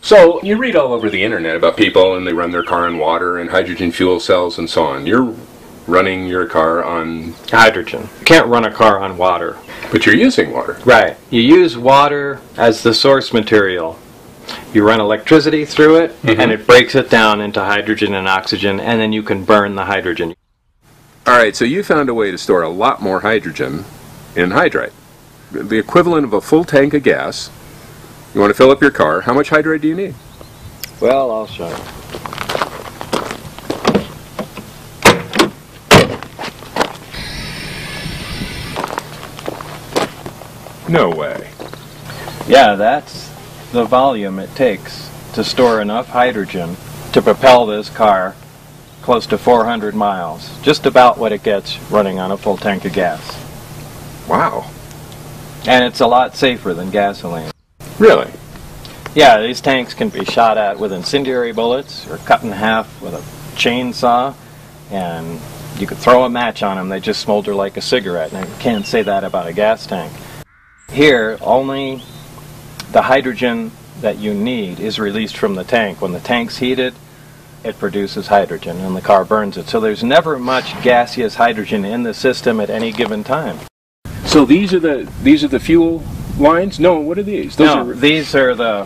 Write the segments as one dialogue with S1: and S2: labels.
S1: So you read all over the internet about people and they run their car on water and hydrogen fuel cells and so on. You're running your car on
S2: hydrogen. You can't run a car on water.
S1: But you're using water.
S2: Right. You use water as the source material. You run electricity through it, and it breaks it down into hydrogen and oxygen, and then you can burn the hydrogen.
S1: All right, so you found a way to store a lot more hydrogen in hydride. The equivalent of a full tank of gas. You want to fill up your car. How much hydride do you need?
S2: Well, I'll show you.
S1: No way.
S2: Yeah, that's the volume it takes to store enough hydrogen to propel this car close to 400 miles. Just about what it gets running on a full tank of gas.
S1: Wow.
S2: And it's a lot safer than gasoline.
S1: Really?
S2: Yeah, these tanks can be shot at with incendiary bullets or cut in half with a chainsaw, and you could throw a match on them, they just smolder like a cigarette, and you can't say that about a gas tank. Here, only the hydrogen that you need is released from the tank. When the tank's heated, it produces hydrogen and the car burns it. So there's never much gaseous hydrogen in the system at any given time.
S1: So these are the fuel lines? No, what are these?
S2: These are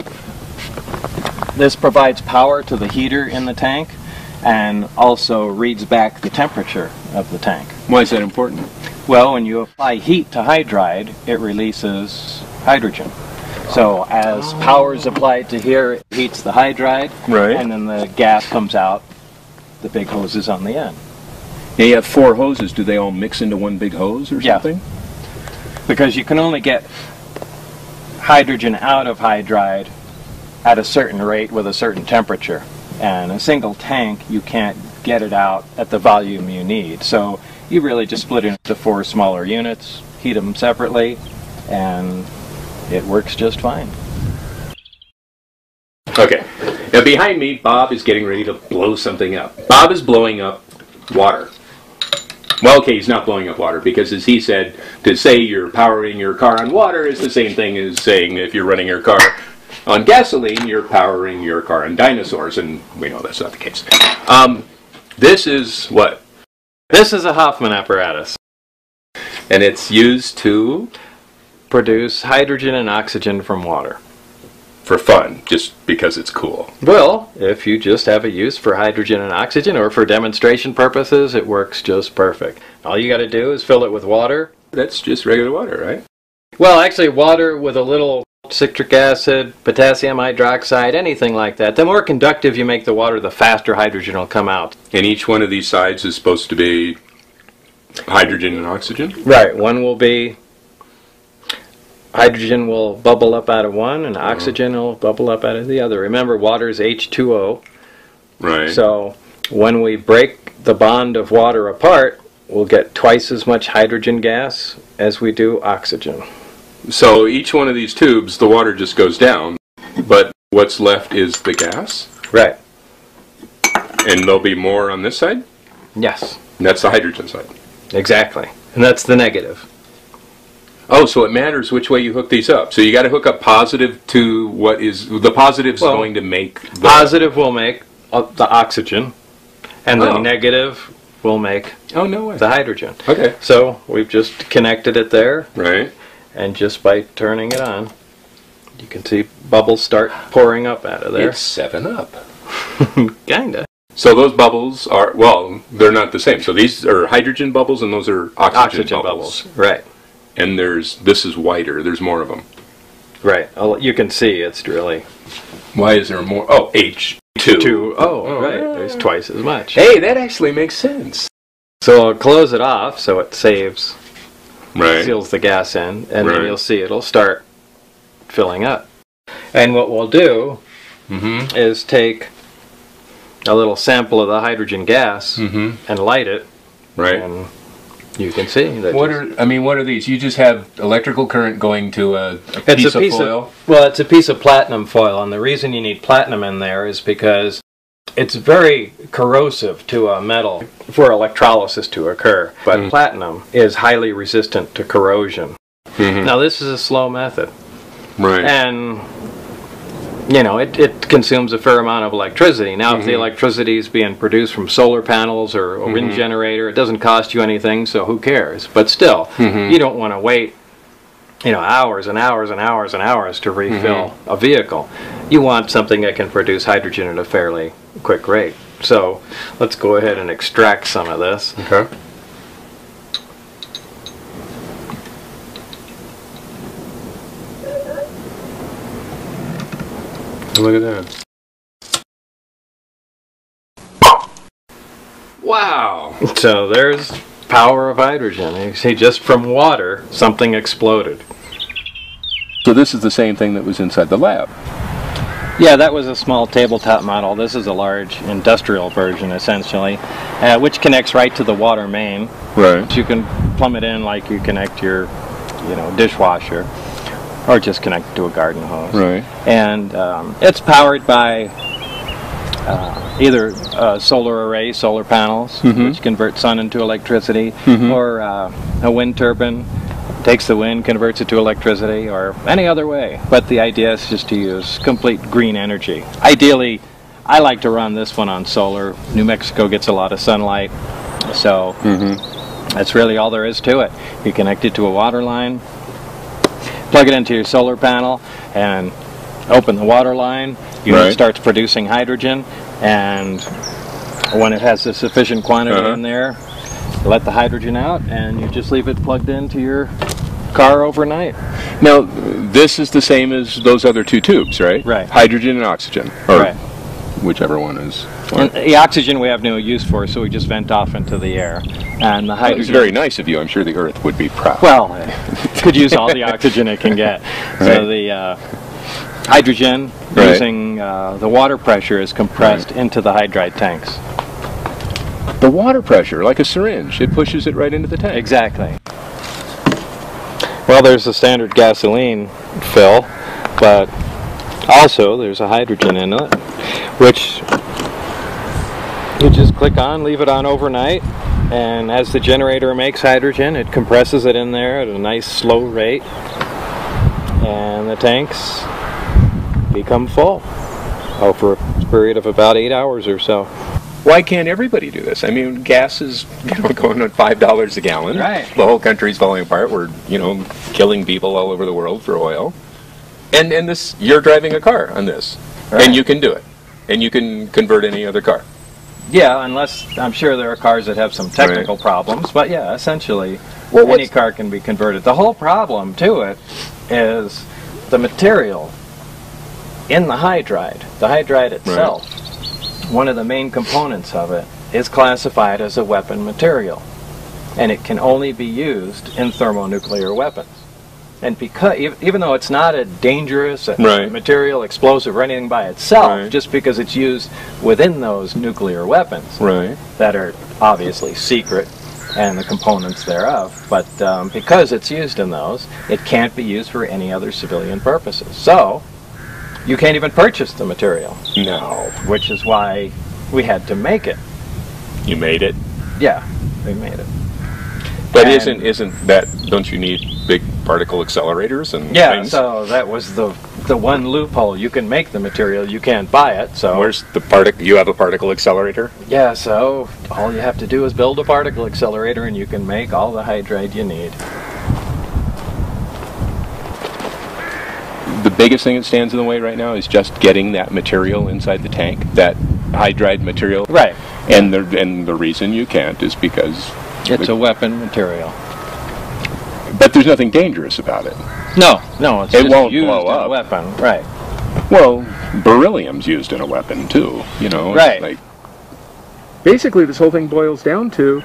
S2: this provides power to the heater in the tank and also reads back the temperature of the tank.
S1: Why is that important?
S2: Well, when you apply heat to hydride, it releases hydrogen. So as power is applied to here, it heats the hydride,
S1: right,
S2: and then the gas comes out the big hoses on the end.
S1: Now you have 4 hoses. Do they all mix into one big hose or something?
S2: Yeah. Because you can only get hydrogen out of hydride at a certain rate with a certain temperature. And a single tank, you can't get it out at the volume you need. So you really just split it into 4 smaller units, heat them separately, and it works just fine.
S1: Okay. Now behind me, Bob is getting ready to blow something up. Bob is blowing up water. Well, okay, he's not blowing up water because, as he said, to say you're powering your car on water is the same thing as saying if you're running your car on gasoline, you're powering your car on dinosaurs, and we know that's not the case. This is what?
S2: This is a Hoffman apparatus.
S1: And it's used to
S2: produce hydrogen and oxygen from water.
S1: For fun, just because it's cool.
S2: Well, if you just have a use for hydrogen and oxygen or for demonstration purposes, it works just perfect. All you got to do is fill it with water.
S1: That's just regular water, right?
S2: Well, actually water with a little citric acid, potassium hydroxide, anything like that. The more conductive you make the water, the faster hydrogen will come out.
S1: And each one of these sides is supposed to be hydrogen and oxygen?
S2: Right. One will be hydrogen will bubble up out of one, and oxygen will bubble up out of the other. Remember, water is H2O.
S1: Right.
S2: So when we break the bond of water apart, we'll get twice as much hydrogen gas as we do oxygen.
S1: So each one of these tubes, the water just goes down, but what's left is the gas?
S2: Right.
S1: And there'll be more on this side?
S2: Yes.
S1: And that's the hydrogen side?
S2: Exactly. And that's the negative.
S1: Oh, so it matters which way you hook these up. So you got to hook up positive to what is the positive's going to make the
S2: positive will make the oxygen, and the negative will make the hydrogen.
S1: Okay.
S2: So we've just connected it there.
S1: Right.
S2: And just by turning it on, you can see bubbles start pouring up out of there.
S1: It's 7-Up.
S2: Kinda.
S1: So those bubbles are, well, they're not the same. So these are hydrogen bubbles and those are oxygen bubbles.
S2: Right.
S1: And this is whiter. There's more of them.
S2: Right. You can see it's really...
S1: Why is there more? Oh, H2.
S2: Right. There's twice as much.
S1: Hey, that actually makes sense.
S2: So I'll close it off so it saves,
S1: right,
S2: seals the gas in, and then you'll see it'll start filling up. And what we'll do is take a little sample of the hydrogen gas and light it.
S1: Right.
S2: And you can see that.
S1: What are these? You just have electrical current going to a piece of foil?
S2: Well, it's a piece of platinum foil, and the reason you need platinum in there is because it's very corrosive to a metal for electrolysis to occur, but platinum is highly resistant to corrosion. Now, this is a slow method.
S1: Right.
S2: And you know, it consumes a fair amount of electricity. Now, if the electricity is being produced from solar panels or a wind generator, it doesn't cost you anything, so who cares? But still, you don't want to wait, you know, hours and hours and hours and hours to refill a vehicle. You want something that can produce hydrogen at a fairly quick rate. So let's go ahead and extract some of this.
S1: Okay. Look at that. Wow.
S2: So there's power of hydrogen. You see, just from water, something exploded.
S1: So this is the same thing that was inside the lab.
S2: Yeah, that was a small tabletop model. This is a large industrial version, essentially, which connects right to the water main.
S1: Right.
S2: So you can plumb it in like you connect your, you know, dishwasher, or just connect it to a garden hose.
S1: Right.
S2: And it's powered by either solar array, solar panels, which convert sun into electricity, or a wind turbine. Takes the wind, converts it to electricity, or any other way. But the idea is just to use complete green energy. Ideally, I like to run this one on solar. New Mexico gets a lot of sunlight, so that's really all there is to it. You connect it to a water line, plug it into your solar panel, and open the water line. Unit starts producing hydrogen, and when it has a sufficient quantity in there, let the hydrogen out, and you just leave it plugged into your car overnight.
S1: Now, this is the same as those other two tubes, right?
S2: Right.
S1: Hydrogen and oxygen, or
S2: Right.
S1: whichever one is.
S2: And the oxygen we have no use for, so we just vent off into the air. And the hydrogen...
S1: It's very nice of you. I'm sure the Earth would be proud.
S2: Well, it could use all the oxygen it can get. So the hydrogen, using the water pressure, is compressed into the hydride tanks.
S1: The water pressure, like a syringe, it pushes it right into the tank.
S2: Exactly. Well, there's the standard gasoline fill, but also there's a hydrogen in it, which you just click on, leave it on overnight, and as the generator makes hydrogen, it compresses it in there at a nice slow rate, and the tanks become full over a period of about 8 hours or so.
S1: Why can't everybody do this? I mean, gas is going on $5 a gallon.
S2: Right.
S1: The whole country's falling apart. We're killing people all over the world for oil. And this, you're driving a car on this, and you can do it, and you can convert any other car.
S2: Yeah, unless I'm sure there are cars that have some technical problems, but yeah, essentially any car can be converted. The whole problem to it is the material in the hydride. The hydride itself. One of the main components of it is classified as a weapon material, and it can only be used in thermonuclear weapons. And because, even though it's not a dangerous material, explosive, or anything by itself, just because it's used within those nuclear weapons that are obviously secret, and the components thereof, but because it's used in those, it can't be used for any other civilian purposes. So you can't even purchase the material.
S1: No.
S2: Which is why we had to make it.
S1: You made it?
S2: Yeah, we made it.
S1: But isn't that, don't you need big particle accelerators and things?
S2: So that was the one loophole. You can make the material, you can't buy it. So
S1: where's the particle? You have a particle accelerator?
S2: Yeah, so all you have to do is build a particle accelerator and you can make all the hydride you need.
S1: The biggest thing that stands in the way right now is just getting that material inside the tank, that hydride material.
S2: Right.
S1: And the reason you can't is because
S2: it's a weapon material.
S1: But there's nothing dangerous about it.
S2: No, it's just
S1: won't
S2: used
S1: blow
S2: in
S1: up.
S2: a weapon. Right.
S1: Well, beryllium's used in a weapon too,
S2: Right.
S1: Like, basically, this whole thing boils down to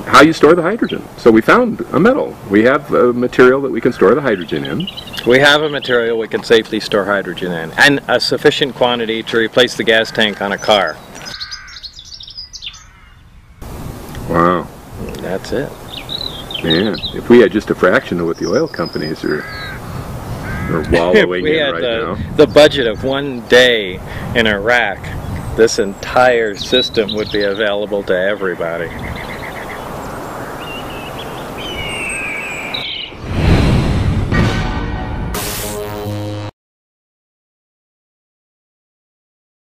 S1: how you store the hydrogen. So we found a metal. We have a material that we can store the hydrogen in.
S2: We have a material we can safely store hydrogen in, and a sufficient quantity to replace the gas tank on a car.
S1: Wow.
S2: That's it.
S1: Man, if we had just a fraction of what the oil companies are wallowing in right now.
S2: The budget of one day in Iraq, this entire system would be available to everybody.